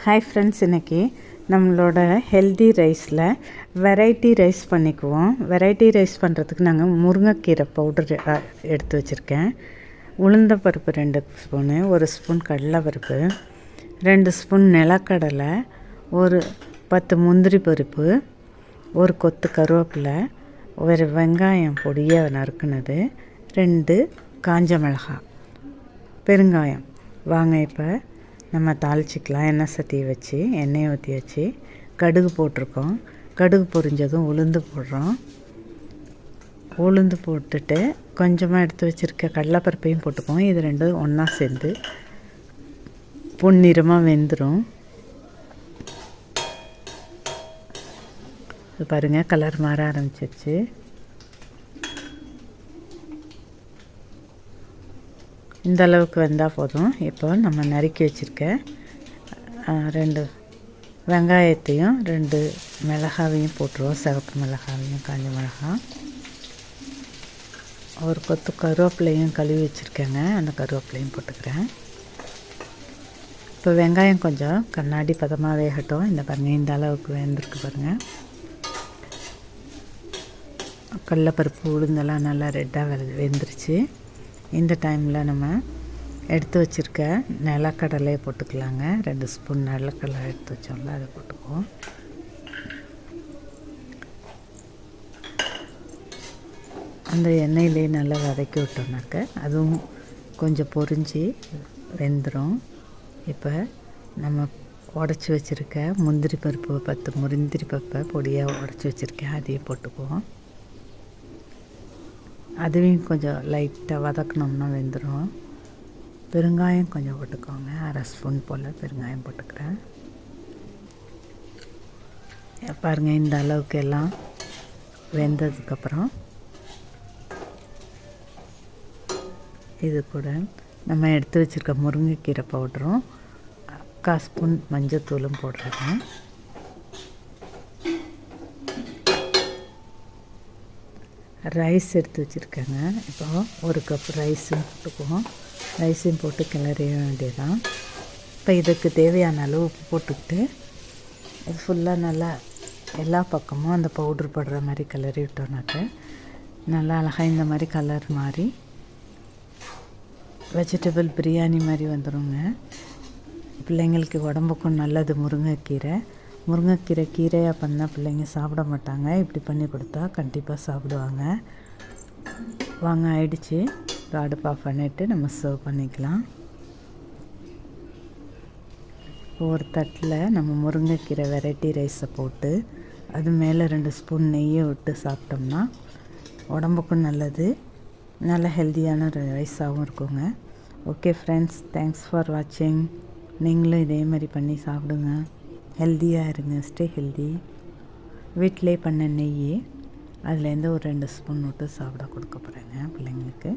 Hi friends, இன்றைக்கி நம்மளோட healthy ரைஸில் வெரைட்டி ரைஸ் பண்ணிக்குவோம். வெரைட்டி ரைஸ் பண்ணுறதுக்கு நாங்கள் முருங்கைக்கீரை பவுடர் எடுத்து வச்சுருக்கேன். உளுந்தம்பருப்பு 2 ஸ்பூனு, 1 ஸ்பூன் கடலைப்பருப்பு, 2 ஸ்பூன் நிலக்கடலை, ஒரு 10 முந்திரி பருப்பு, ஒரு கொத்து கருவேப்பிலை, ஒரு வெங்காயம் பொடியாக நறுக்குனது, 2 காஞ்ச மிளகாய், பெருங்காயம். வாங்க இப்போ நம்ம தாளிச்சிக்கலாம். எண்ணெய் சட்டியை வச்சு எண்ணெயை ஊற்றி வச்சு கடுகு போட்டிருக்கோம். கடுகு பொரிஞ்சதும் உளுந்து போடுறோம். உளுந்து போட்டுட்டு கொஞ்சமாக எடுத்து வச்சுருக்க கடலைப்பருப்பையும் போட்டுக்குவோம். இது ரெண்டும் ஒன்றா சேர்ந்து பொன்னிறமாக வெந்துடும். பாருங்கள், கலர் மாற ஆரம்பிச்சிருச்சு. இந்த அளவுக்கு வெந்தால் போதும். இப்போ நம்ம நறுக்கி வச்சுருக்க 2 வெங்காயத்தையும் 2 மிளகாவையும் போட்டுருவோம். சிவப்பு மிளகாவையும் காஞ்ச மிளகாய், ஒரு கொத்து கருவேப்பிலையும் கழுவி வச்சுருக்கேங்க. அந்த கருவேப்பிலையும் போட்டுக்கிறேன். இப்போ வெங்காயம் கொஞ்சம் கண்ணாடி பதமாக வேகட்டும். இந்த பாருங்கள், இந்த அளவுக்கு வெந்திருக்கு பாருங்கள். கடலைப்பருப்பு உளுந்தெல்லாம் நல்லா ரெட்டாக வெந்துருச்சு. இந்த டைமில் நம்ம எடுத்து வச்சுருக்க நிலக்கடலையை போட்டுக்கலாங்க. 2 ஸ்பூன் நிலக்கடலை எடுத்து வச்சோம்ல, அதை போட்டுக்குவோம். அந்த எண்ணெயிலே நல்லா வதக்கி விட்டோம்னாக்க அதுவும் கொஞ்சம் பொரிஞ்சு வெந்துடும். இப்போ நம்ம உடச்சி வச்சுருக்க முந்திரி பருப்பு 10 முந்திரி பருப்பை பொடியாக உடச்சி வச்சுருக்கேன், அதையும் போட்டுக்குவோம். அதுவும் கொஞ்சம் லைட்டாக வதக்கணும்னா வெந்துடும். பெருங்காயம் கொஞ்சம் போட்டுக்கோங்க. 1/2 ஸ்பூன் போல் பெருங்காயம் போட்டுக்கிறேன். பாருங்கள், இந்த அளவுக்கு எல்லாம் வெந்ததுக்கப்புறம் இது கூட நம்ம எடுத்து வச்சுருக்க முருங்கைக்கீரை பவுடரும் 1/4 ஸ்பூன் மஞ்சத்தூளும் போடுறேங்க. ரைஸ் எடுத்து வச்சுருக்கேங்க. இப்போ 1 கப் ரைஸும் போட்டுக்குவோம். ரைஸையும் போட்டு கிளறிய வேண்டியதான். இப்போ இதுக்கு தேவையான அளவு உப்பு போட்டுக்கிட்டு இது ஃபுல்லாக நல்லா எல்லா பக்கமும் அந்த பவுட்ரு படுற மாதிரி கிளறி விட்டோம்னாக்க நல்லா அழகாக இந்த மாதிரி கலர் மாதிரி வெஜிடபிள் பிரியாணி மாதிரி வந்துடுங்க. பிள்ளைங்களுக்கு உடம்புக்கும் நல்லது அடுப்பை முருங்கைக்கீரை கீரையாக பண்ணால் பிள்ளைங்க சாப்பிட மாட்டாங்க. இப்படி பண்ணி கொடுத்தா கண்டிப்பாக சாப்பிடுவாங்க. வாங்க, ஆயிடுச்சு. அடுப்பு ஆஃப் பண்ணிவிட்டு நம்ம சர்வ் பண்ணிக்கலாம். ஒரு தட்டில் நம்ம முருங்கைக்கீரை வெரைட்டி ரைஸை போட்டு அது மேலே 2 ஸ்பூன் நெய்யை விட்டு சாப்பிட்டோம்னா உடம்புக்கும் நல்லது, நல்ல ஹெல்த்தியான ரைஸாகவும் இருக்குங்க. ஓகே ஃப்ரெண்ட்ஸ், தேங்க்ஸ் ஃபார் வாட்சிங். நீங்களும் இதே மாதிரி பண்ணி சாப்பிடுங்க. ஹெல்த்தியாக இருங்க. Stay healthy. வீட்டிலே பண்ண நெய் அதுலேருந்து ஒரு 2 ஸ்பூன் விட்டு சாப்பிட கொடுக்க போகிறேங்க பிள்ளைங்களுக்கு.